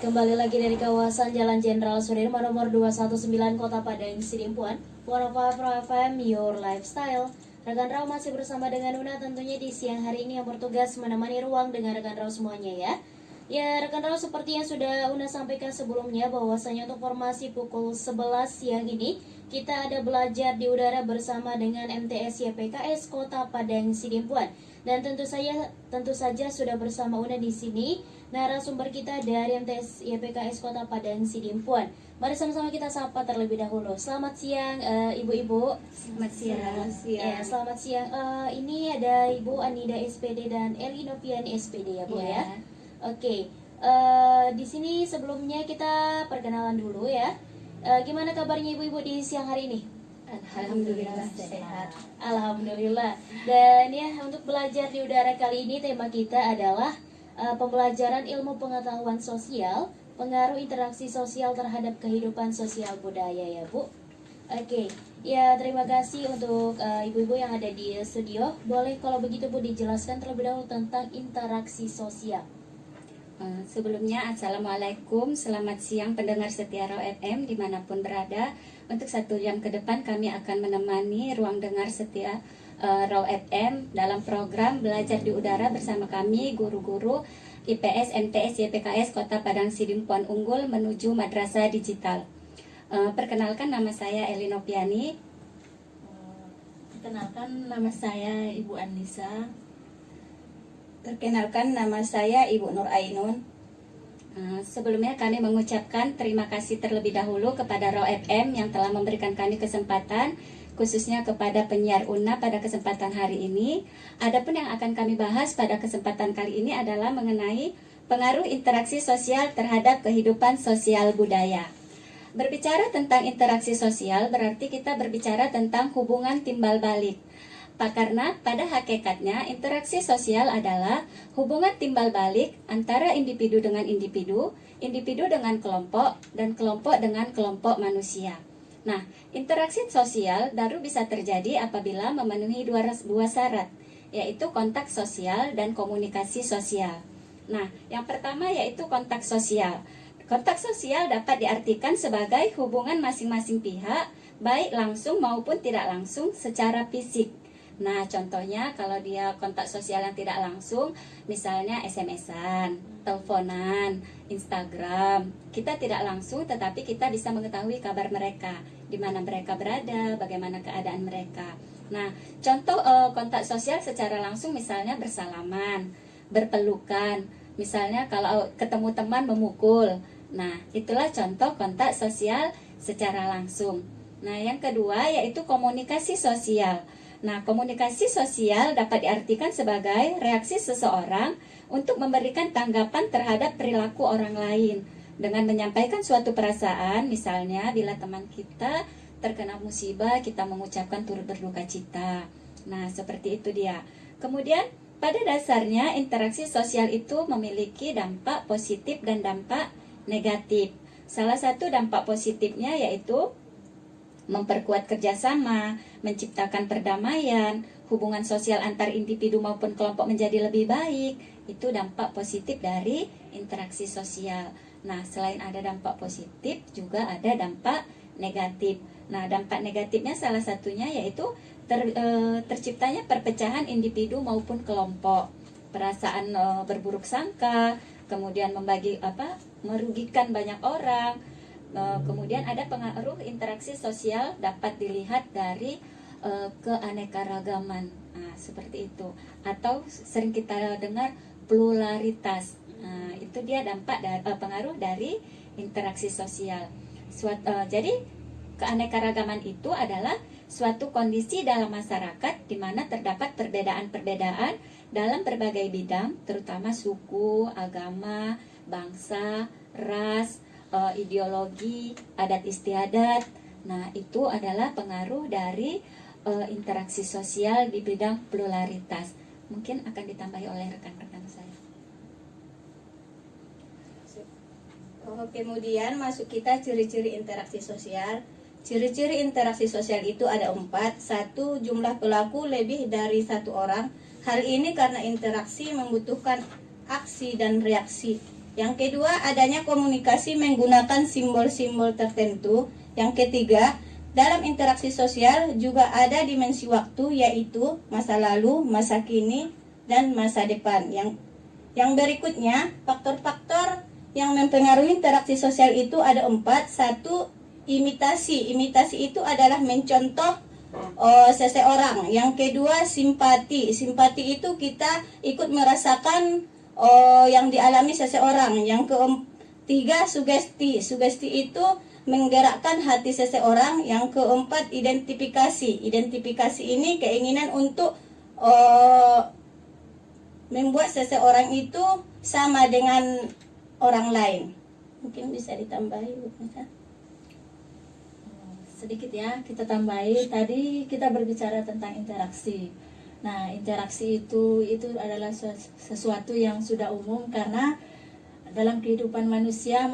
Kembali lagi dari kawasan Jalan Jenderal Sudirman nomor 219 Kota Padang Sidimpuan, 105 FM Your Lifestyle. Rekan Rau masih bersama dengan Una tentunya di siang hari ini yang bertugas menemani ruang dengan rekan Rau semuanya ya. Ya rekan Rau, seperti yang sudah Una sampaikan sebelumnya bahwasanya untuk formasi pukul 11 siang ini kita ada belajar di udara bersama dengan MTS YPKS Kota Padang Sidimpuan. Dan tentu saja sudah bersama Una di sini narasumber kita dari MTS YPKS Kota Padang Sidimpuan. Mari sama-sama kita sapa terlebih dahulu. Selamat siang ibu-ibu. Selamat siang. Ya, selamat siang. Ini ada Ibu Anida SPD dan Eli Noviani SPD ya Bu ya. Oke. Di sini sebelumnya kita perkenalan dulu ya. Gimana kabarnya ibu-ibu di siang hari ini? Alhamdulillah sehat. Alhamdulillah. Dan ya, untuk belajar di udara kali ini tema kita adalah pembelajaran ilmu pengetahuan sosial, pengaruh interaksi sosial terhadap kehidupan sosial budaya ya Bu. Oke, ya terima kasih untuk ibu-ibu yang ada di studio. Boleh kalau begitu Bu dijelaskan terlebih dahulu tentang interaksi sosial. Sebelumnya Assalamualaikum, selamat siang pendengar setia Raw FM dimanapun berada. Untuk 1 jam ke depan kami akan menemani ruang dengar setia Raw FM dalam program Belajar di Udara bersama kami guru-guru IPS MTS YPKS Kota Padang Sidimpuan Unggul menuju Madrasah Digital. Perkenalkan, nama saya Eli Noviani. Perkenalkan, nama saya Ibu Anissa. Perkenalkan, nama saya Ibu Nur Ainun. Sebelumnya kami mengucapkan terima kasih terlebih dahulu kepada Raw FM yang telah memberikan kami kesempatan, khususnya kepada penyiar Una pada kesempatan hari ini. Adapun yang akan kami bahas pada kesempatan kali ini adalah mengenai pengaruh interaksi sosial terhadap kehidupan sosial budaya. Berbicara tentang interaksi sosial berarti kita berbicara tentang hubungan timbal balik. Karena pada hakikatnya interaksi sosial adalah hubungan timbal balik antara individu dengan individu, individu dengan kelompok, dan kelompok dengan kelompok manusia. Nah, interaksi sosial baru bisa terjadi apabila memenuhi dua syarat, yaitu kontak sosial dan komunikasi sosial. Nah, yang pertama yaitu kontak sosial. Kontak sosial dapat diartikan sebagai hubungan masing-masing pihak, baik langsung maupun tidak langsung secara fisik. Nah, contohnya kalau dia kontak sosial yang tidak langsung, misalnya SMS-an, teleponan, Instagram. Kita tidak langsung tetapi kita bisa mengetahui kabar mereka, di mana mereka berada, bagaimana keadaan mereka. Nah, contoh kontak sosial secara langsung misalnya bersalaman, berpelukan. Misalnya kalau ketemu teman memukul. Nah, itulah contoh kontak sosial secara langsung. Nah, yang kedua yaitu komunikasi sosial. Nah, komunikasi sosial dapat diartikan sebagai reaksi seseorang untuk memberikan tanggapan terhadap perilaku orang lain dengan menyampaikan suatu perasaan. Misalnya, bila teman kita terkena musibah, kita mengucapkan turut berduka cita. Nah, seperti itu dia. Kemudian, pada dasarnya interaksi sosial itu memiliki dampak positif dan dampak negatif. Salah satu dampak positifnya yaitu memperkuat kerjasama, menciptakan perdamaian, hubungan sosial antar individu maupun kelompok menjadi lebih baik. Itu dampak positif dari interaksi sosial. Nah, selain ada dampak positif, juga ada dampak negatif. Nah, dampak negatifnya salah satunya yaitu terciptanya perpecahan individu maupun kelompok, perasaan berburuk sangka, kemudian merugikan banyak orang. Kemudian ada pengaruh interaksi sosial dapat dilihat dari keanekaragaman, seperti itu, atau sering kita dengar pluralitas. Itu dia dampak pengaruh dari interaksi sosial. Jadi keanekaragaman itu adalah suatu kondisi dalam masyarakat di mana terdapat perbedaan-perbedaan dalam berbagai bidang, terutama suku, agama, bangsa, ras, ideologi, adat istiadat. Nah, itu adalah pengaruh dari interaksi sosial di bidang pluralitas. Mungkin akan ditambahi oleh rekan-rekan saya. Kemudian masuk kita ciri-ciri interaksi sosial. Ciri-ciri interaksi sosial itu ada 4. 1. Jumlah pelaku lebih dari 1 orang. Hal ini karena interaksi membutuhkan aksi dan reaksi. Yang kedua, adanya komunikasi menggunakan simbol-simbol tertentu. Yang ketiga, dalam interaksi sosial juga ada dimensi waktu, yaitu masa lalu, masa kini, dan masa depan. Yang berikutnya, faktor-faktor yang mempengaruhi interaksi sosial itu ada 4. Satu, imitasi. Imitasi itu adalah mencontoh seseorang. Yang kedua, simpati. Simpati itu kita ikut merasakan yang dialami seseorang. Yang ketiga, sugesti. Sugesti itu menggerakkan hati seseorang. Yang keempat, identifikasi. Identifikasi ini keinginan untuk membuat seseorang itu sama dengan orang lain. Mungkin bisa ditambahi, Bu Nisa. Sedikit ya, kita tambahi. Tadi kita berbicara tentang interaksi. Nah, interaksi itu adalah sesuatu yang sudah umum, karena dalam kehidupan manusia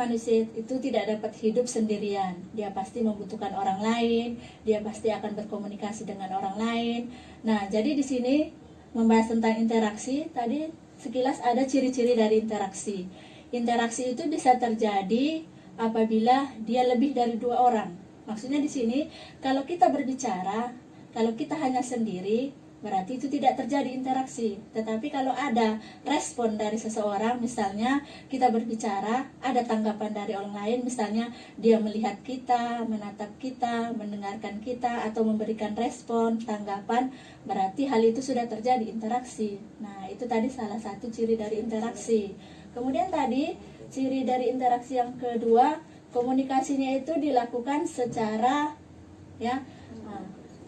itu tidak dapat hidup sendirian. Dia pasti membutuhkan orang lain, dia pasti akan berkomunikasi dengan orang lain. Nah, jadi di sini membahas tentang interaksi, tadi sekilas ada ciri-ciri dari interaksi. Interaksi itu bisa terjadi apabila dia lebih dari 2 orang. Maksudnya di sini, kalau kita berbicara, kalau kita hanya sendiri, berarti itu tidak terjadi interaksi. Tetapi kalau ada respon dari seseorang, misalnya kita berbicara, ada tanggapan dari orang lain, misalnya dia melihat kita, menatap kita, mendengarkan kita, atau memberikan respon, tanggapan, berarti hal itu sudah terjadi interaksi. Nah, itu tadi salah satu ciri dari interaksi. Kemudian tadi, ciri dari interaksi yang kedua, komunikasinya itu dilakukan secara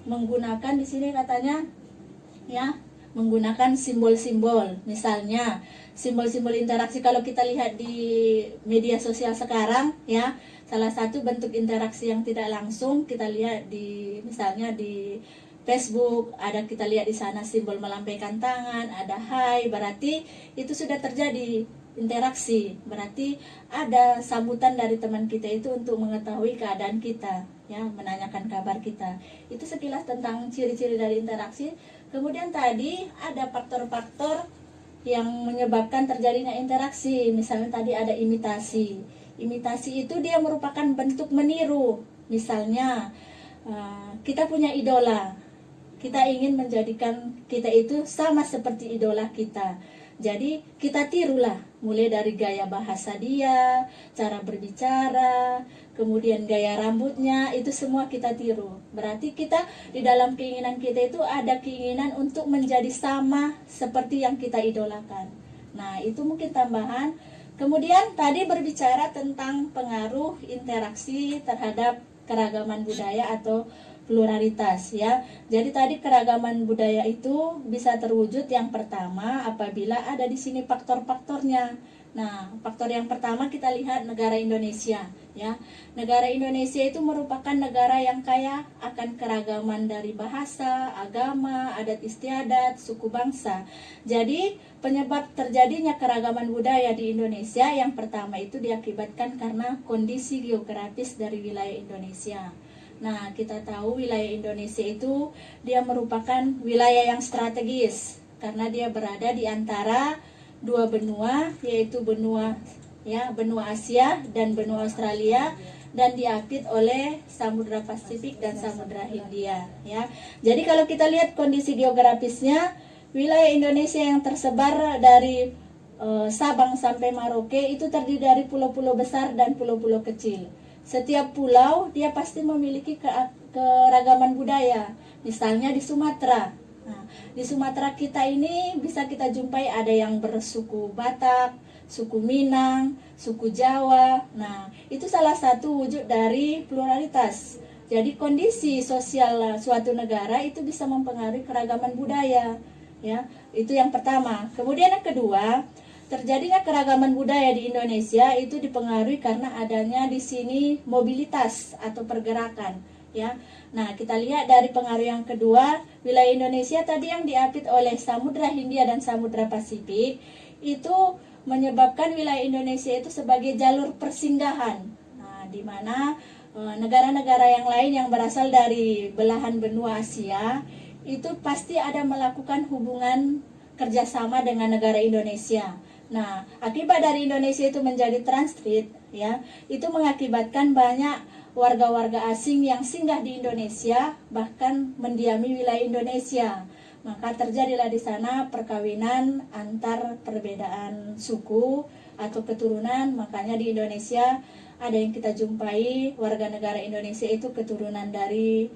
menggunakan, di sini katanya menggunakan simbol-simbol. Misalnya simbol-simbol interaksi, kalau kita lihat di media sosial sekarang salah satu bentuk interaksi yang tidak langsung kita lihat misalnya di Facebook, kita lihat di sana simbol melambaikan tangan, ada hai, berarti itu sudah terjadi interaksi, berarti ada sambutan dari teman kita itu untuk mengetahui keadaan kita, menanyakan kabar kita. Itu sekilas tentang ciri-ciri dari interaksi. Kemudian tadi ada faktor-faktor yang menyebabkan terjadinya interaksi. Misalnya tadi ada imitasi. Imitasi itu dia merupakan bentuk meniru. Misalnya kita punya idola, kita ingin menjadikan kita itu sama seperti idola kita. Jadi kita tirulah, mulai dari gaya bahasa dia, cara berbicara, kemudian gaya rambutnya, itu semua kita tiru. Berarti kita di dalam keinginan kita itu ada keinginan untuk menjadi sama seperti yang kita idolakan. Nah, itu mungkin tambahan. Kemudian tadi berbicara tentang pengaruh interaksi terhadap keragaman budaya atau pluralitas Jadi tadi keragaman budaya itu bisa terwujud yang pertama apabila ada di sini faktor-faktornya. Nah, faktor yang pertama kita lihat negara Indonesia Negara Indonesia itu merupakan negara yang kaya akan keragaman dari bahasa, agama, adat istiadat, suku bangsa. Jadi penyebab terjadinya keragaman budaya di Indonesia yang pertama itu diakibatkan karena kondisi geografis dari wilayah Indonesia. Nah, kita tahu wilayah Indonesia itu dia merupakan wilayah yang strategis karena dia berada di antara 2 benua, yaitu benua Asia dan benua Australia, dan diapit oleh Samudra Pasifik dan Samudra Hindia Jadi kalau kita lihat kondisi geografisnya, wilayah Indonesia yang tersebar dari Sabang sampai Merauke itu terdiri dari pulau-pulau besar dan pulau-pulau kecil. Setiap pulau dia pasti memiliki keragaman budaya. Misalnya di Sumatera. Nah, di Sumatera kita ini bisa kita jumpai ada yang bersuku Batak, suku Minang, suku Jawa. Nah, itu salah satu wujud dari pluralitas. Jadi kondisi sosial suatu negara itu bisa mempengaruhi keragaman budaya. Itu yang pertama. Kemudian yang kedua, terjadinya keragaman budaya di Indonesia itu dipengaruhi karena adanya di sini mobilitas atau pergerakan Nah, kita lihat dari pengaruh yang kedua, wilayah Indonesia tadi yang diapit oleh Samudra Hindia dan Samudra Pasifik itu menyebabkan wilayah Indonesia itu sebagai jalur persinggahan. Nah, di mana negara-negara yang lain yang berasal dari belahan benua Asia itu pasti ada melakukan hubungan kerjasama dengan negara Indonesia. Nah, akibat dari Indonesia itu menjadi transit, ya, itu mengakibatkan banyak warga-warga asing yang singgah di Indonesia, bahkan mendiami wilayah Indonesia. Maka terjadilah di sana perkawinan antar perbedaan suku atau keturunan. Makanya di Indonesia ada yang kita jumpai warga negara Indonesia itu keturunan dari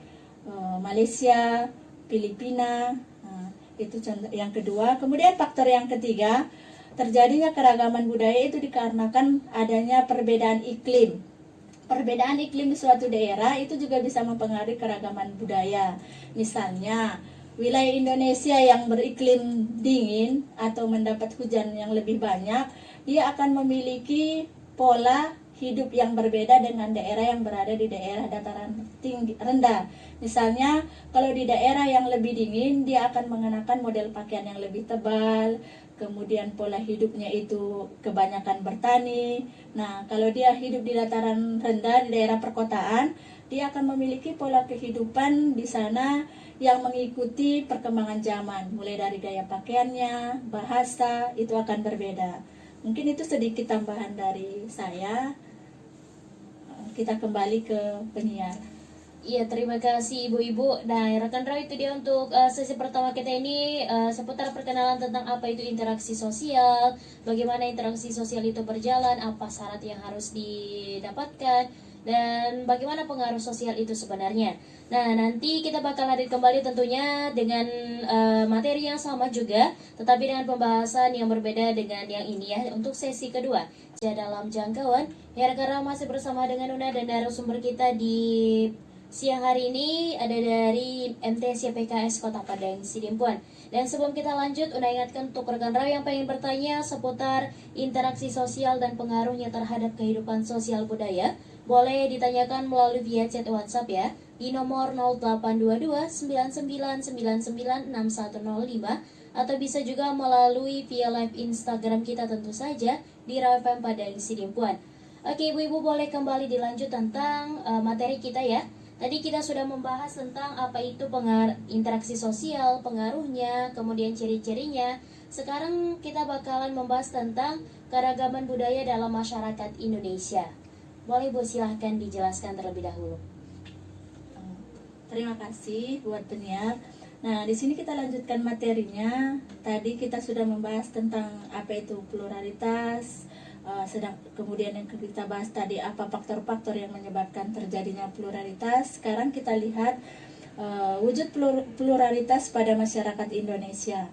Malaysia, Filipina. Nah, itu contoh yang kedua. Kemudian faktor yang ketiga, terjadinya keragaman budaya itu dikarenakan adanya perbedaan iklim. Perbedaan iklim di suatu daerah itu juga bisa mempengaruhi keragaman budaya. Misalnya, wilayah Indonesia yang beriklim dingin atau mendapat hujan yang lebih banyak, dia akan memiliki pola hidup yang berbeda dengan daerah yang berada di daerah dataran tinggi rendah. Misalnya, kalau di daerah yang lebih dingin, dia akan mengenakan model pakaian yang lebih tebal, kemudian pola hidupnya itu kebanyakan bertani. Nah, kalau dia hidup di dataran rendah di daerah perkotaan, dia akan memiliki pola kehidupan di sana yang mengikuti perkembangan zaman, mulai dari gaya pakaiannya, bahasa, itu akan berbeda. Mungkin itu sedikit tambahan dari saya. Kita kembali ke penyiar. Iya, terima kasih ibu-ibu. Nah, rekan Raw, itu dia untuk sesi pertama kita ini seputar perkenalan tentang apa itu interaksi sosial, bagaimana interaksi sosial itu berjalan, apa syarat yang harus didapatkan, dan bagaimana pengaruh sosial itu sebenarnya. Nah, nanti kita bakal hadir kembali tentunya dengan materi yang sama juga, tetapi dengan pembahasan yang berbeda dengan yang ini ya, untuk sesi kedua. Dalam jangkauan, ya rekan Raw, masih bersama dengan Una dan narasumber kita di siang hari ini ada dari MTS PKS Kota Padang Sidimpuan. Dan sebelum kita lanjut, Una ingatkan untuk rekan Raw yang pengen bertanya seputar interaksi sosial dan pengaruhnya terhadap kehidupan sosial budaya, boleh ditanyakan melalui via chat WhatsApp ya, di nomor 0822 9999 6105, atau bisa juga melalui via live Instagram kita tentu saja di Raw FM Padang Sidimpuan. Oke, ibu-ibu, boleh kembali dilanjut tentang materi kita ya. Tadi kita sudah membahas tentang apa itu interaksi sosial, pengaruhnya, kemudian ciri-cirinya. Sekarang kita bakalan membahas tentang keragaman budaya dalam masyarakat Indonesia. Boleh Bu, silahkan dijelaskan terlebih dahulu. Terima kasih buat penyiar. Nah, di sini kita lanjutkan materinya. Tadi kita sudah membahas tentang apa itu pluralitas, kemudian yang kita bahas tadi apa faktor-faktor yang menyebabkan terjadinya pluralitas. Sekarang kita lihat wujud pluralitas pada masyarakat Indonesia.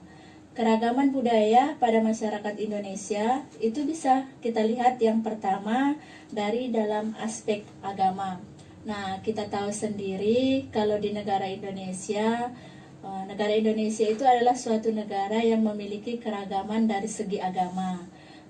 Keragaman budaya pada masyarakat Indonesia itu bisa kita lihat yang pertama dari dalam aspek agama. Nah, kita tahu sendiri kalau di negara Indonesia itu adalah suatu negara yang memiliki keragaman dari segi agama.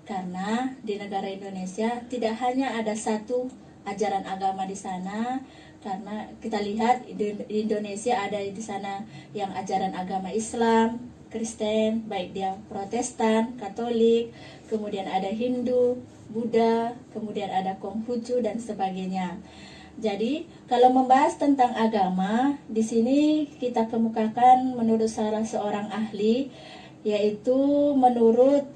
Karena di negara Indonesia tidak hanya ada satu ajaran agama di sana, karena kita lihat di Indonesia ada di sana yang ajaran agama Islam, Kristen, baik dia Protestan, Katolik, kemudian ada Hindu, Buddha, kemudian ada Konghucu dan sebagainya. Jadi, kalau membahas tentang agama, di sini kita kemukakan menurut salah seorang ahli, yaitu menurut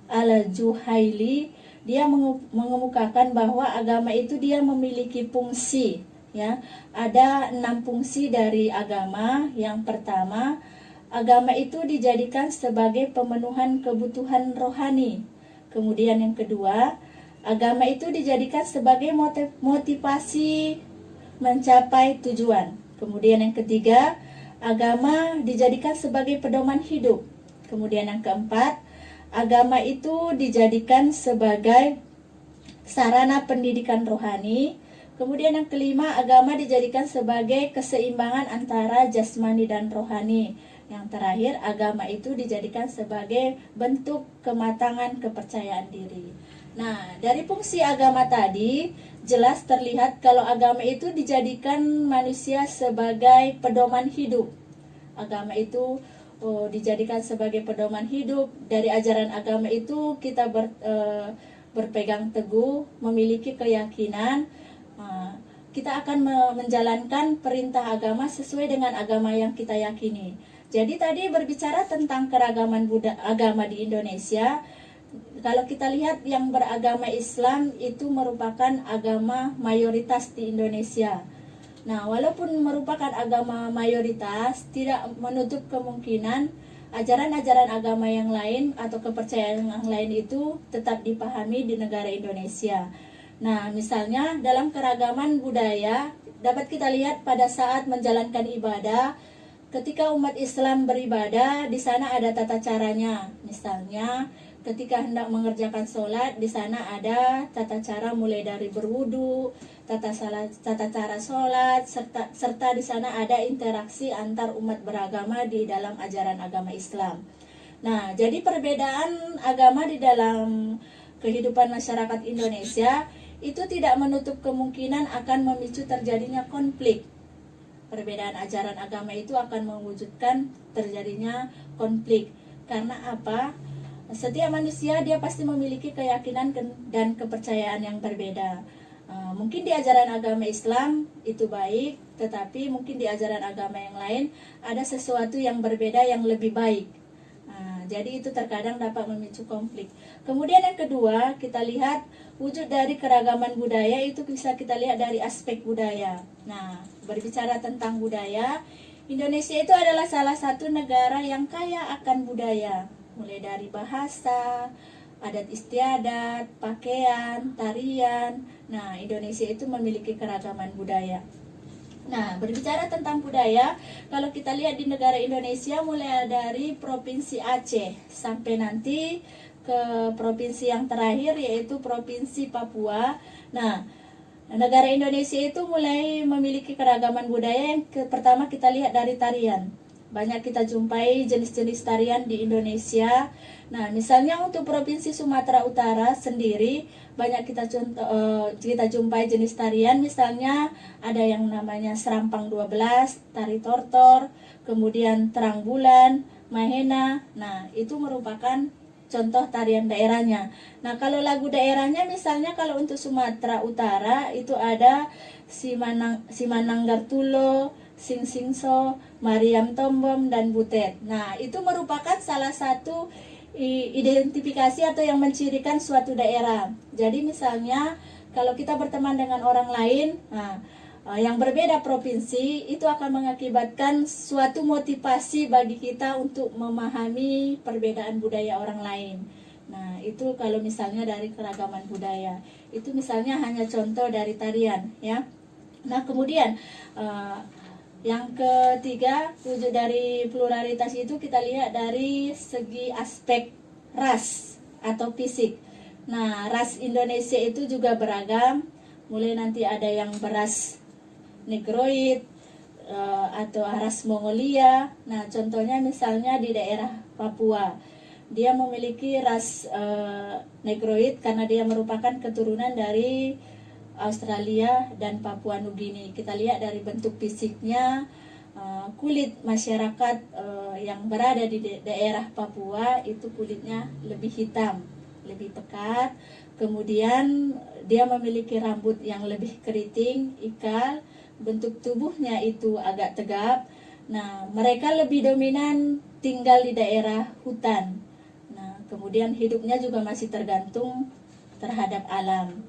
Al-Juhaili, dia mengemukakan bahwa agama itu dia memiliki fungsi, ya. Ada 6 fungsi dari agama. Yang pertama, agama itu dijadikan sebagai pemenuhan kebutuhan rohani. Kemudian yang kedua, agama itu dijadikan sebagai motivasi mencapai tujuan. Kemudian yang ketiga, agama dijadikan sebagai pedoman hidup. Kemudian yang keempat, agama itu dijadikan sebagai sarana pendidikan rohani. Kemudian yang kelima, agama dijadikan sebagai keseimbangan antara jasmani dan rohani. Yang terakhir, agama itu dijadikan sebagai bentuk kematangan kepercayaan diri. Nah, dari fungsi agama tadi, jelas terlihat kalau agama itu dijadikan manusia sebagai pedoman hidup. Agama itu dijadikan sebagai pedoman hidup. Dari ajaran agama itu kita berpegang teguh, memiliki keyakinan, kita akan menjalankan perintah agama sesuai dengan agama yang kita yakini. jadi tadi berbicara tentang keragaman agama di Indonesia. Kalau kita lihat yang beragama Islam itu merupakan agama mayoritas di Indonesia. Nah, walaupun merupakan agama mayoritas, tidak menutup kemungkinan ajaran-ajaran agama yang lain atau kepercayaan yang lain itu tetap dipahami di negara Indonesia. Nah, misalnya dalam keragaman budaya dapat kita lihat pada saat menjalankan ibadah, ketika umat Islam beribadah, di sana ada tata caranya. Misalnya ketika hendak mengerjakan sholat, di sana ada tata cara mulai dari berwudu, tata cara sholat, serta di sana ada interaksi antar umat beragama di dalam ajaran agama Islam. Nah, jadi perbedaan agama di dalam kehidupan masyarakat Indonesia itu tidak menutup kemungkinan akan memicu terjadinya konflik. Perbedaan ajaran agama itu akan mewujudkan terjadinya konflik. Karena apa? Setiap manusia dia pasti memiliki keyakinan dan kepercayaan yang berbeda. Mungkin di ajaran agama Islam itu baik, tetapi mungkin di ajaran agama yang lain ada sesuatu yang berbeda yang lebih baik. Jadi itu terkadang dapat memicu konflik. Kemudian yang kedua, kita lihat wujud dari keragaman budaya itu bisa kita lihat dari aspek budaya. Nah, berbicara tentang budaya, Indonesia itu adalah salah satu negara yang kaya akan budaya. Mulai dari bahasa, adat istiadat, pakaian, tarian. Nah, Indonesia itu memiliki keragaman budaya. Nah, berbicara tentang budaya, kalau kita lihat di negara Indonesia mulai dari Provinsi Aceh sampai nanti ke provinsi yang terakhir yaitu Provinsi Papua. Nah, negara Indonesia itu mulai memiliki keragaman budaya. Yang pertama kita lihat dari tarian. Banyak kita jumpai jenis-jenis tarian di Indonesia. Nah, misalnya untuk Provinsi Sumatera Utara sendiri banyak kita jumpai jenis tarian. Misalnya ada yang namanya Serampang 12, Tari Tortor, kemudian Terang Bulan, Mahena. Nah, itu merupakan contoh tarian daerahnya. Nah, kalau lagu daerahnya misalnya kalau untuk Sumatera Utara itu ada Simananggar Tulo, Sing Singso, Mariam Tombom, dan Butet. Nah, itu merupakan salah satu identifikasi atau yang mencirikan suatu daerah. Jadi misalnya kalau kita berteman dengan orang lain, yang berbeda provinsi, itu akan mengakibatkan suatu motivasi bagi kita untuk memahami perbedaan budaya orang lain. Nah, itu kalau misalnya dari keragaman budaya. Itu misalnya hanya contoh dari tarian, ya. Nah, kemudian yang ketiga, wujud dari pluralitas itu kita lihat dari segi aspek ras atau fisik. Nah, ras Indonesia itu juga beragam. Mulai nanti ada yang beras Negroid atau ras Mongolia. Nah, contohnya misalnya di daerah Papua. Dia memiliki ras Negroid karena dia merupakan keturunan dari Australia dan Papua Nugini. Kita lihat dari bentuk fisiknya, kulit masyarakat yang berada di daerah Papua itu kulitnya lebih hitam, lebih pekat. Kemudian dia memiliki rambut yang lebih keriting, ikal, bentuk tubuhnya itu agak tegap. Nah, mereka lebih dominan tinggal di daerah hutan. Nah, kemudian hidupnya juga masih tergantung terhadap alam.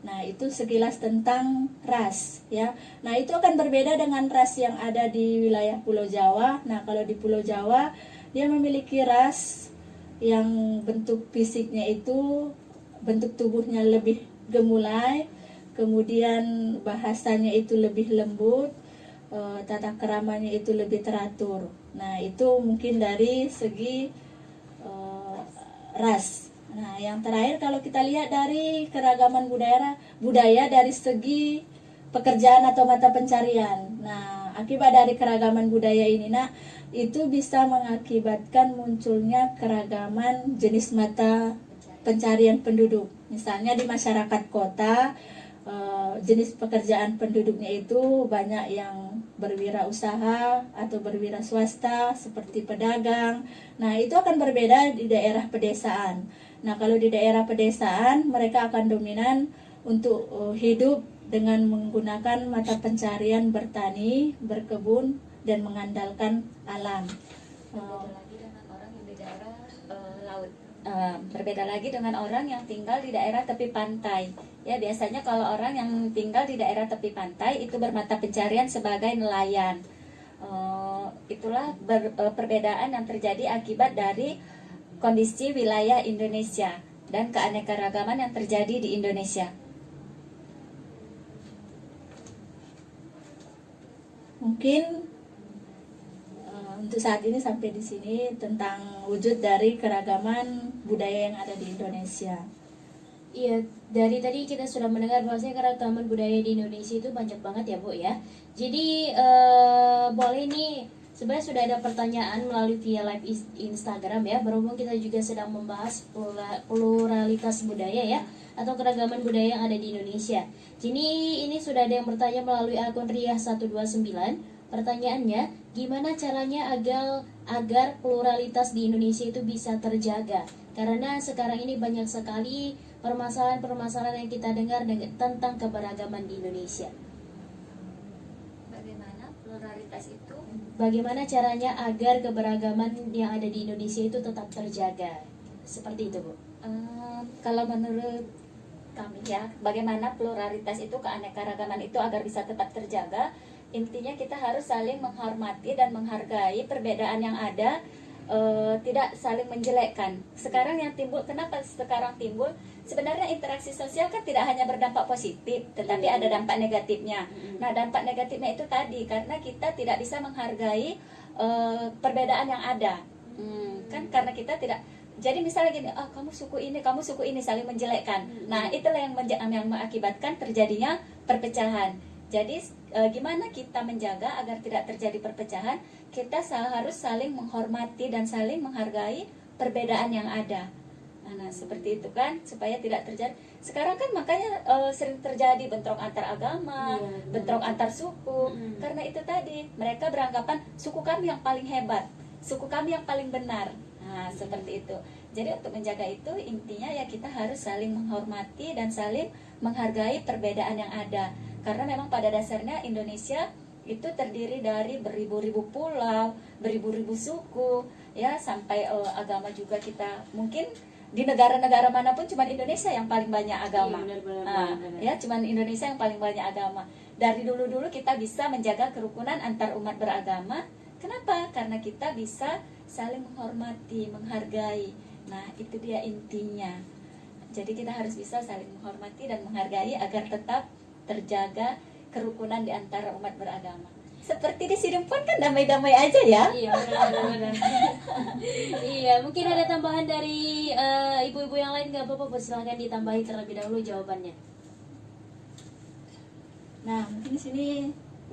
Nah, itu sekilas tentang ras, ya. Nah, itu akan berbeda dengan ras yang ada di wilayah Pulau Jawa. Nah, kalau di Pulau Jawa dia memiliki ras yang bentuk fisiknya itu, bentuk tubuhnya lebih gemulai, kemudian bahasanya itu lebih lembut, tata keramanya itu lebih teratur. Nah, itu mungkin dari segi ras. Nah, yang terakhir kalau kita lihat dari keragaman budaya dari segi pekerjaan atau mata pencarian. Nah, akibat dari keragaman budaya ini, itu bisa mengakibatkan munculnya keragaman jenis mata pencarian penduduk. Misalnya di masyarakat kota, jenis pekerjaan penduduknya itu banyak yang berwirausaha atau berwira swasta seperti pedagang. Nah, itu akan berbeda di daerah pedesaan. Nah, kalau di daerah pedesaan mereka akan dominan untuk hidup dengan menggunakan mata pencarian bertani, berkebun, dan mengandalkan alam. Berbeda lagi dengan orang yang di daerah laut. Berbeda lagi dengan orang yang tinggal di daerah tepi pantai. Ya, biasanya kalau orang yang tinggal di daerah tepi pantai itu bermata pencarian sebagai nelayan. Itulah perbedaan yang terjadi akibat dari kondisi wilayah Indonesia dan keanekaragaman yang terjadi di Indonesia. Mungkin untuk saat ini sampai di sini tentang wujud dari keragaman budaya yang ada di Indonesia. Iya, dari tadi kita sudah mendengar bahwasanya keragaman budaya di Indonesia itu banyak banget ya Bu ya. Jadi boleh nih, sebenarnya sudah ada pertanyaan melalui via live Instagram ya. Berhubung kita juga sedang membahas pluralitas budaya ya, atau keragaman budaya yang ada di Indonesia. Jadi ini sudah ada yang bertanya melalui akun Riah129. Pertanyaannya, gimana caranya agar pluralitas di Indonesia itu bisa terjaga? Karena sekarang ini banyak sekali permasalahan-permasalahan yang kita dengar tentang keberagaman di Indonesia. Bagaimana pluralitas itu? Bagaimana caranya agar keberagaman yang ada di Indonesia itu tetap terjaga? Seperti itu, Bu. Kalau menurut kami ya, bagaimana pluralitas itu, keanekaragaman itu agar bisa tetap terjaga? Intinya kita harus saling menghormati dan menghargai perbedaan yang ada, tidak saling menjelekkan. Sekarang yang timbul, kenapa sekarang timbul? Sebenarnya interaksi sosial kan tidak hanya berdampak positif, tetapi ada dampak negatifnya. Nah, dampak negatifnya itu tadi, karena kita tidak bisa menghargai perbedaan yang ada. Kan karena kita tidak, jadi misalnya gini, kamu suku ini, saling menjelekkan. Nah, itulah yang mengakibatkan terjadinya perpecahan. Jadi gimana kita menjaga agar tidak terjadi perpecahan? Kita harus saling menghormati dan saling menghargai perbedaan yang ada. Nah, seperti itu kan, supaya tidak terjadi. Sekarang kan makanya sering terjadi bentrok antar agama, bentrok antar suku. Karena itu tadi, mereka beranggapan suku kami yang paling hebat, suku kami yang paling benar. Nah, seperti itu. Jadi untuk menjaga itu, intinya ya kita harus saling menghormati dan saling menghargai perbedaan yang ada. Karena memang pada dasarnya Indonesia itu terdiri dari beribu-ribu pulau, beribu-ribu suku, ya, sampai agama juga kita. Mungkin di negara-negara manapun cuma Indonesia yang paling banyak agama. Iya, benar. Ya, cuma Indonesia yang paling banyak agama. Dari dulu-dulu kita bisa menjaga kerukunan antar umat beragama. Kenapa? Karena kita bisa saling menghormati, menghargai. Nah, itu dia intinya. Jadi kita harus bisa saling menghormati dan menghargai agar tetap terjaga kerukunan di antara umat beragama. Seperti di Sidempuan kan damai-damai aja ya. Iya, benar. Iya, mungkin ada tambahan dari ibu-ibu yang lain, nggak apa-apa, silahkan ditambahi terlebih dahulu jawabannya. Nah, mungkin di sini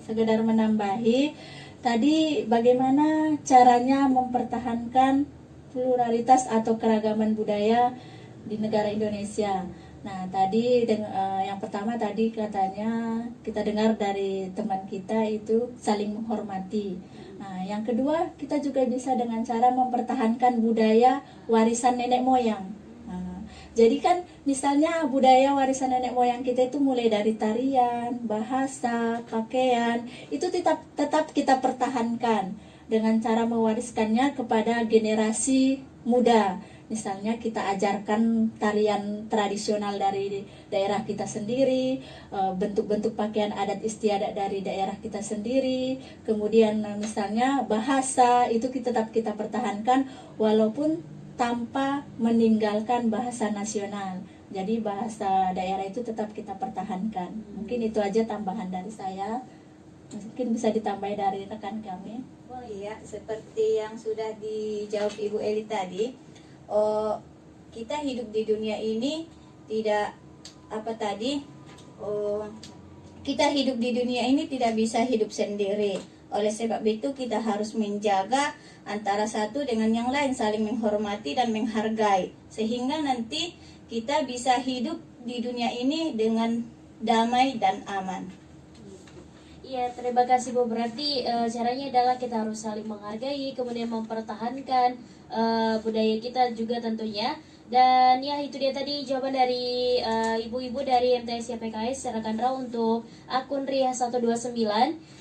sekedar menambahi tadi bagaimana caranya mempertahankan pluralitas atau keragaman budaya di negara Indonesia. Nah, tadi yang pertama tadi katanya kita dengar dari teman kita itu saling menghormati. Nah, yang kedua kita juga bisa dengan cara mempertahankan budaya warisan nenek moyang. Nah, jadi kan misalnya budaya warisan nenek moyang kita itu mulai dari tarian, bahasa, pakaian, itu tetap kita pertahankan dengan cara mewariskannya kepada generasi muda. Misalnya kita ajarkan tarian tradisional dari daerah kita sendiri, bentuk-bentuk pakaian adat istiadat dari daerah kita sendiri, kemudian misalnya bahasa itu tetap kita pertahankan walaupun tanpa meninggalkan bahasa nasional. Jadi bahasa daerah itu tetap kita pertahankan. Mungkin itu aja tambahan dari saya. Mungkin bisa ditambahi dari rekan kami. Oh iya, seperti yang sudah dijawab Ibu Eli tadi. Kita hidup di dunia ini tidak kita hidup di dunia ini tidak bisa hidup sendiri. Oleh sebab itu kita harus menjaga antara satu dengan yang lain, saling menghormati dan menghargai, sehingga nanti kita bisa hidup di dunia ini dengan damai dan aman. Iya, terima kasih Bu. Berarti caranya adalah kita harus saling menghargai, kemudian mempertahankan budaya kita juga tentunya. Dan ya itu dia tadi jawaban dari ibu-ibu dari MTS YPKS rekan Raw untuk akun Ria 129.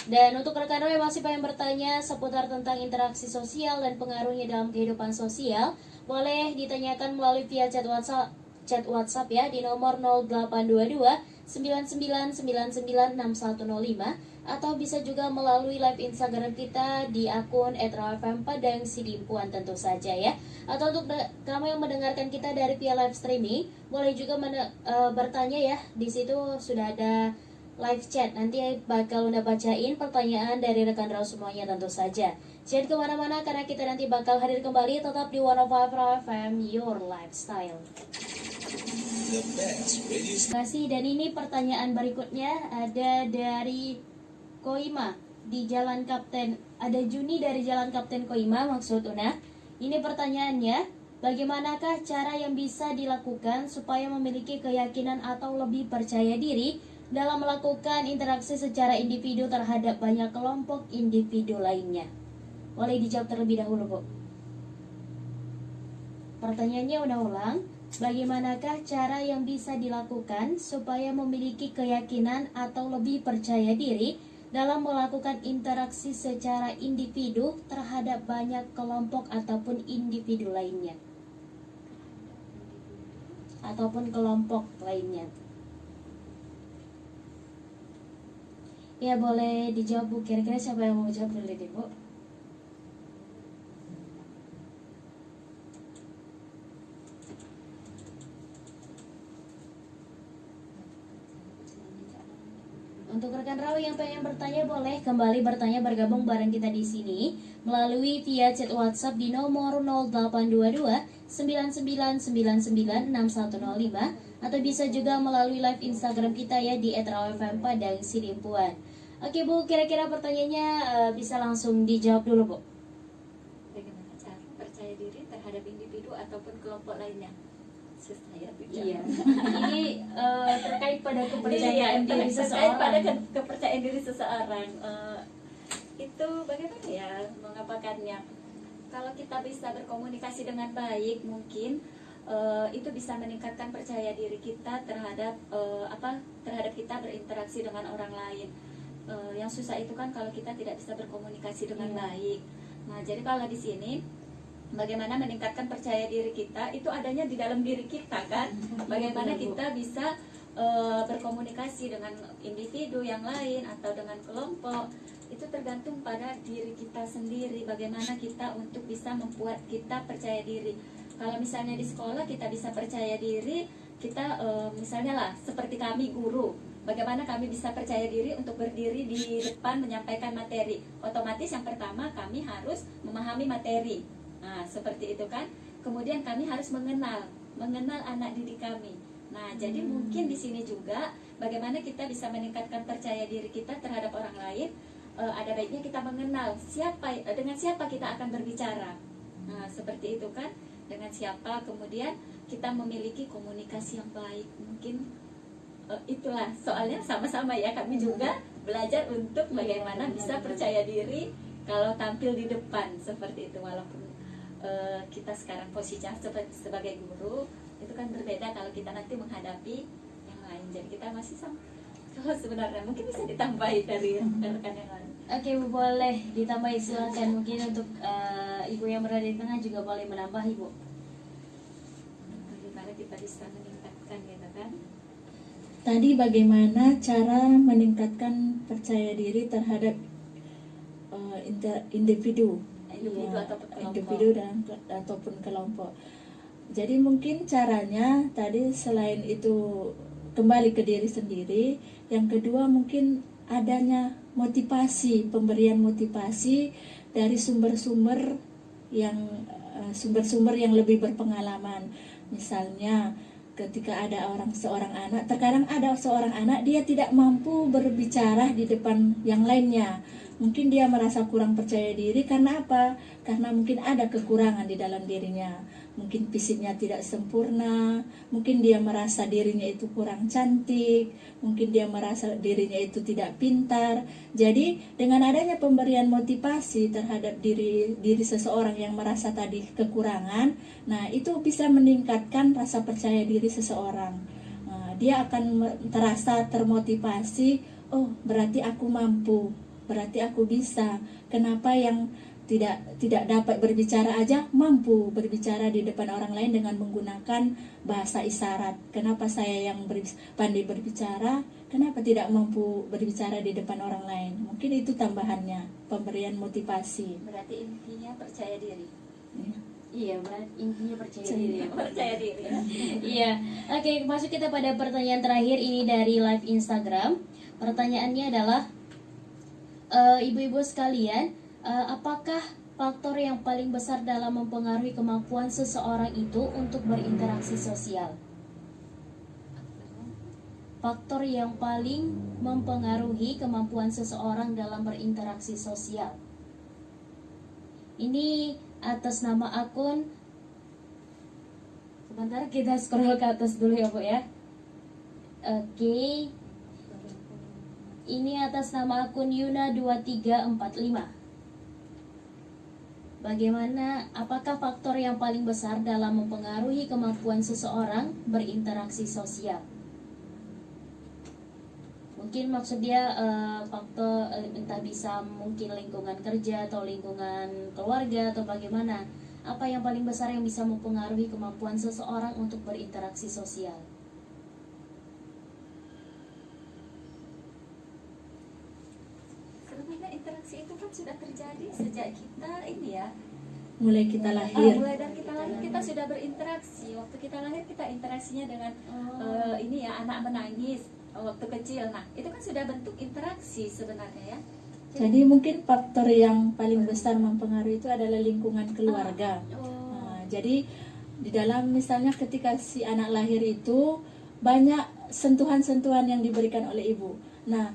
Dan untuk rekan Raw yang masih pengen bertanya seputar tentang interaksi sosial dan pengaruhnya dalam kehidupan sosial, boleh ditanyakan melalui via chat WhatsApp ya di nomor 0822 99996105 atau bisa juga melalui live Instagram kita di akun @rawfm Padang Sidimpuan tentu saja ya. Atau untuk kamu yang mendengarkan kita dari via live streaming, boleh juga bertanya ya. Di situ sudah ada live chat. Nanti bakal udah bacain pertanyaan dari rekan Raw semuanya tentu saja. Jangan kemana-mana karena kita nanti bakal hadir kembali tetap di 105 Raw FM Your Lifestyle. Terima kasih. Dan ini pertanyaan berikutnya ada dari Koima di Jalan Kapten. Ada Juni dari Jalan Kapten Koima maksud Una. Ini pertanyaannya, bagaimanakah cara yang bisa dilakukan supaya memiliki keyakinan atau lebih percaya diri dalam melakukan interaksi secara individu terhadap banyak kelompok individu lainnya? Boleh dijawab terlebih dahulu, Bu. Pertanyaannya ulang. Bagaimanakah cara yang bisa dilakukan supaya memiliki keyakinan atau lebih percaya diri dalam melakukan interaksi secara individu terhadap banyak kelompok ataupun individu lainnya? Ataupun kelompok lainnya. Ya boleh dijawab Bu. Kira-kira siapa yang mau jawab dulu deh Bu? Untuk rekan Raw yang pengen bertanya boleh kembali bertanya bergabung bareng kita di sini melalui via chat WhatsApp di nomor 0822 99996105 atau bisa juga melalui live Instagram kita ya di @rawfm Padang Sidimpuan. Oke Bu, kira-kira pertanyaannya bisa langsung dijawab dulu Bu. Bagaimana cara percaya diri terhadap individu ataupun kelompok lainnya? Susah ya bicara. Iya. Ini terkait pada kepercayaan diri terkait seseorang. pada kepercayaan diri seseorang. Itu bagaimana ya mengapakannya? Kalau kita bisa berkomunikasi dengan baik, mungkin itu bisa meningkatkan percaya diri kita terhadap terhadap kita berinteraksi dengan orang lain. Yang susah itu kan kalau kita tidak bisa berkomunikasi dengan baik. Nah, jadi kalau di sini bagaimana meningkatkan percaya diri kita itu adanya di dalam diri kita kan. Bagaimana kita bisa berkomunikasi dengan individu yang lain atau dengan kelompok, itu tergantung pada diri kita sendiri. Bagaimana kita untuk bisa membuat kita percaya diri. Kalau misalnya di sekolah kita bisa percaya diri, kita misalnya lah seperti kami guru, bagaimana kami bisa percaya diri untuk berdiri di depan menyampaikan materi. Otomatis yang pertama kami harus memahami materi. Nah, seperti itu kan. Kemudian kami harus mengenal anak didik kami. Nah, jadi mungkin di sini juga bagaimana kita bisa meningkatkan percaya diri kita terhadap orang lain. Ada baiknya kita mengenal dengan siapa kita akan berbicara. Nah, seperti itu kan. Dengan siapa, kemudian kita memiliki komunikasi yang baik. Mungkin itulah soalnya sama-sama ya, kami juga belajar untuk bagaimana bisa percaya diri kalau tampil di depan seperti itu. Walaupun kita sekarang posisinya sebagai guru, itu kan berbeda kalau kita nanti menghadapi yang lain. Jadi kita masih sama. Kalau sebenarnya mungkin bisa ditambahi dari rekan yang lain. Oke Bu, boleh ditambahi silakan. Mungkin untuk ibu yang berada di tengah juga boleh menambah Ibu. Bagaimana kita bisa meningkatkan gitu kan? Tadi bagaimana cara meningkatkan percaya diri terhadap individu Individu ataupun kelompok. Jadi mungkin caranya tadi selain itu kembali ke diri sendiri, yang kedua mungkin adanya motivasi, pemberian motivasi dari sumber-sumber yang lebih berpengalaman. Misalnya ketika ada seorang anak, terkadang ada seorang anak dia tidak mampu berbicara di depan yang lainnya. mungkin dia merasa kurang percaya diri karena apa? Karena mungkin ada kekurangan di dalam dirinya. Mungkin fisiknya tidak sempurna, mungkin dia merasa dirinya itu kurang cantik, mungkin dia merasa dirinya itu tidak pintar. Jadi dengan adanya pemberian motivasi terhadap diri seseorang yang merasa tadi kekurangan, nah itu bisa meningkatkan rasa percaya diri seseorang. Nah, dia akan terasa termotivasi, oh berarti aku mampu, berarti aku bisa. Kenapa yang tidak dapat berbicara aja mampu berbicara di depan orang lain dengan menggunakan bahasa isyarat? Kenapa saya yang pandai berbicara, kenapa tidak mampu berbicara di depan orang lain? Mungkin itu tambahannya, pemberian motivasi. Berarti intinya percaya diri. Iya, berarti intinya percaya diri. Percaya diri. Iya, oke, masuk kita pada pertanyaan terakhir ini dari live Instagram. Pertanyaannya adalah, ibu-ibu sekalian, apakah faktor yang paling besar dalam mempengaruhi kemampuan seseorang itu untuk berinteraksi sosial? Faktor yang paling mempengaruhi kemampuan seseorang dalam berinteraksi sosial. Ini atas nama akun, sebentar kita scroll ke atas dulu ya Bu ya. Oke. Ini atas nama akun Yuna2345. Bagaimana, apakah faktor yang paling besar dalam mempengaruhi kemampuan seseorang berinteraksi sosial? Mungkin maksud dia faktor entah bisa mungkin lingkungan kerja atau lingkungan keluarga atau bagaimana. Apa yang paling besar yang bisa mempengaruhi kemampuan seseorang untuk berinteraksi sosial? Sebenarnya interaksi itu kan sudah terjadi sejak kita ini ya. Mulai kita lahir. Mulai dari kita lahir kita sudah berinteraksi. Waktu kita lahir kita interaksinya dengan ini ya, anak menangis waktu kecil. Nah, itu kan sudah bentuk interaksi sebenarnya ya. Jadi mungkin faktor yang paling besar mempengaruhi itu adalah lingkungan keluarga. Nah, jadi di dalam misalnya ketika si anak lahir itu banyak sentuhan-sentuhan yang diberikan oleh ibu. Nah,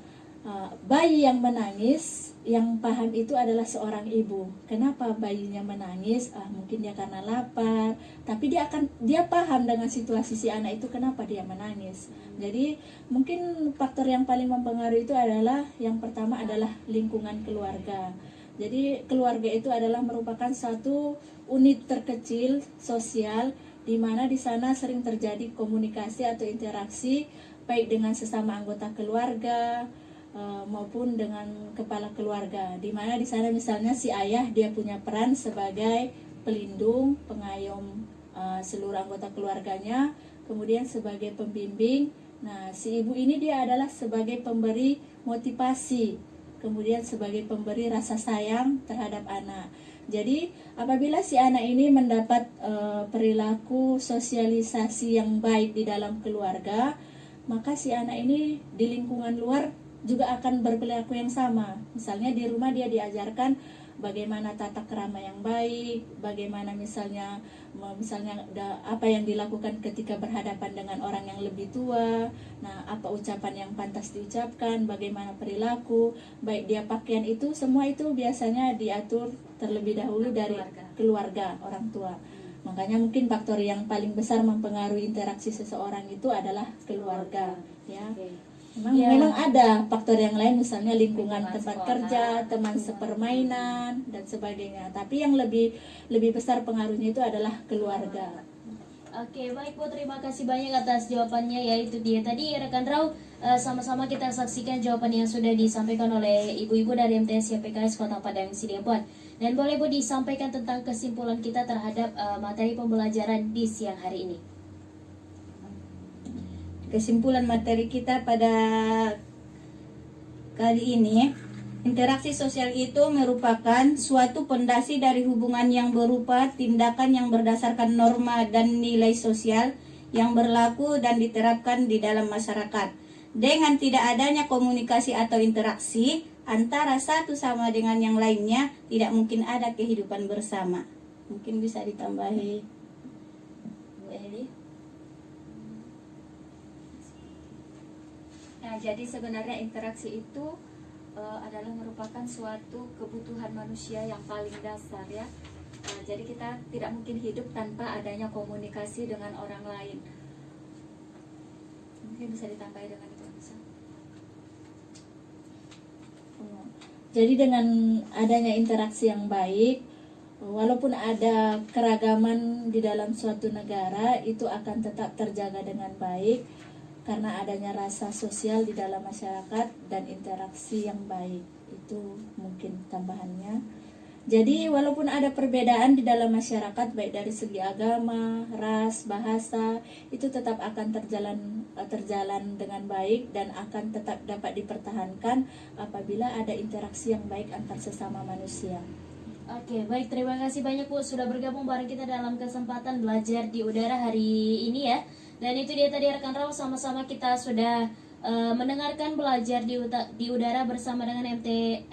bayi yang menangis, yang paham itu adalah seorang ibu. Kenapa bayinya menangis? Mungkin dia karena lapar, tapi dia paham dengan situasi si anak itu kenapa dia menangis. Jadi mungkin faktor yang paling mempengaruhi itu adalah yang pertama adalah lingkungan keluarga. Jadi keluarga itu adalah merupakan satu unit terkecil sosial di mana di sana sering terjadi komunikasi atau interaksi baik dengan sesama anggota keluarga maupun dengan kepala keluarga, di mana di sana misalnya si ayah dia punya peran sebagai pelindung, pengayom seluruh anggota keluarganya, kemudian sebagai pembimbing. Nah, si ibu ini dia adalah sebagai pemberi motivasi, kemudian sebagai pemberi rasa sayang terhadap anak. Jadi apabila si anak ini mendapat perilaku sosialisasi yang baik di dalam keluarga, maka si anak ini di lingkungan luar juga akan berperilaku yang sama. Misalnya di rumah dia diajarkan bagaimana tata krama yang baik, bagaimana misalnya apa yang dilakukan ketika berhadapan dengan orang yang lebih tua. Nah, apa ucapan yang pantas diucapkan, bagaimana perilaku, baik dia pakaian, itu semua itu biasanya diatur terlebih dahulu dari keluarga orang tua. Makanya mungkin faktor yang paling besar mempengaruhi interaksi seseorang itu adalah keluarga, ya. Memang ada faktor yang lain, misalnya lingkungan tempat kerja, teman sepermainan dan sebagainya. Tapi yang lebih besar pengaruhnya itu adalah keluarga. Oke, baik Bu, terima kasih banyak atas jawabannya. Yaitu dia tadi rekan Rau, sama-sama kita saksikan jawaban yang sudah disampaikan oleh ibu-ibu dari MTS YPKS Kota Padang Sidempuan. Dan boleh Bu disampaikan tentang kesimpulan kita terhadap materi pembelajaran di siang hari ini. Kesimpulan materi kita pada kali ini, interaksi sosial itu merupakan suatu pondasi dari hubungan yang berupa tindakan yang berdasarkan norma dan nilai sosial yang berlaku dan diterapkan di dalam masyarakat. Dengan tidak adanya komunikasi atau interaksi antara satu sama dengan yang lainnya, tidak mungkin ada kehidupan bersama. Mungkin bisa ditambahi Bu Eli. Nah, jadi sebenarnya interaksi itu adalah merupakan suatu kebutuhan manusia yang paling dasar ya. Jadi kita tidak mungkin hidup tanpa adanya komunikasi dengan orang lain. Mungkin bisa ditambahi dengan itu bisa. Jadi dengan adanya interaksi yang baik, walaupun ada keragaman di dalam suatu negara, itu akan tetap terjaga dengan baik karena adanya rasa sosial di dalam masyarakat dan interaksi yang baik. Itu mungkin tambahannya. Jadi walaupun ada perbedaan di dalam masyarakat baik dari segi agama, ras, bahasa, itu tetap akan terjalan dengan baik dan akan tetap dapat dipertahankan apabila ada interaksi yang baik antar sesama manusia. Oke, baik, terima kasih banyak Bu sudah bergabung bareng kita dalam kesempatan belajar di udara hari ini ya. Dan itu dia tadi rekan Raw, sama-sama kita sudah mendengarkan belajar di udara bersama dengan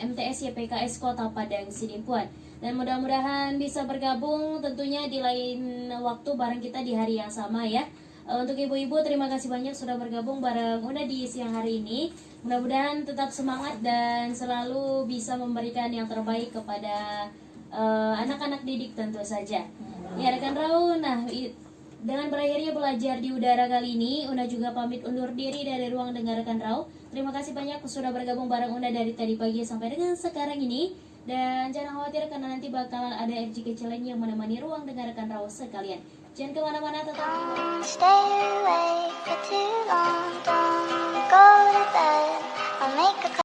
MTS YPKS Kota Padang Sidimpuan. Dan mudah-mudahan bisa bergabung tentunya di lain waktu bareng kita di hari yang sama ya. Untuk ibu-ibu terima kasih banyak sudah bergabung bareng Una di siang hari ini. Mudah-mudahan tetap semangat dan selalu bisa memberikan yang terbaik kepada anak-anak didik tentu saja. Ya rekan Raw, nah dengan berakhirnya belajar di udara kali ini, Una juga pamit undur diri dari ruang dengar rekan Raw. Terima kasih banyak sudah bergabung bareng Una dari tadi pagi sampai dengan sekarang ini. Dan jangan khawatir karena nanti bakalan ada FGK Challenge yang menemani ruang dengar rekan Raw sekalian. Jangan kemana-mana, tetap di